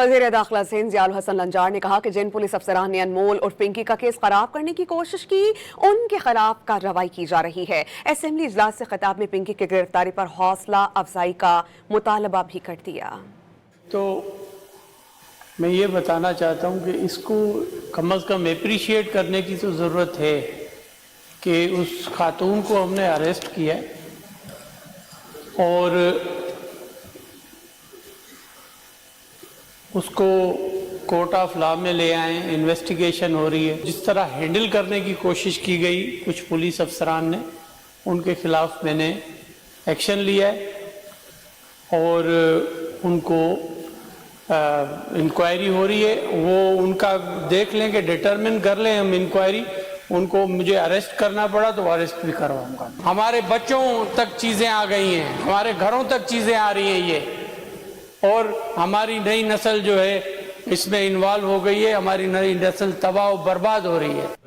वज़ीर दाखिला सिंध ज़ियाउल हसन लंजार ने कहा कि जिन पुलिस अफसरान ने अनमोल और पिंकी का केस खराब करने की कोशिश की, उनके खिलाफ कार्रवाई की जा रही है। असेंबली इजलास से खिताब में पिंकी की गिरफ्तारी पर हौसला अफजाई का मुतालबा भी कर दिया। तो मैं ये बताना चाहता हूँ कि इसको कम अज़ कम एप्रिशिएट करने की तो ज़रूरत है कि उस खातून को हमने अरेस्ट किया और उसको कोर्ट ऑफ लॉ में ले आए। इन्वेस्टिगेशन हो रही है। जिस तरह हैंडल करने की कोशिश की गई कुछ पुलिस अफसरान ने, उनके खिलाफ मैंने एक्शन लिया है और उनको इंक्वायरी हो रही है। वो उनका देख लें कि डिटरमिन कर लें हम इंक्वायरी। उनको मुझे अरेस्ट करना पड़ा तो अरेस्ट भी करवाऊंगा। हमारे बच्चों तक चीज़ें आ गई हैं, हमारे घरों तक चीज़ें आ रही हैं ये, और हमारी नई नस्ल जो है इसमें इन्वॉल्व हो गई है। हमारी नई नस्ल तबाह और बर्बाद हो रही है।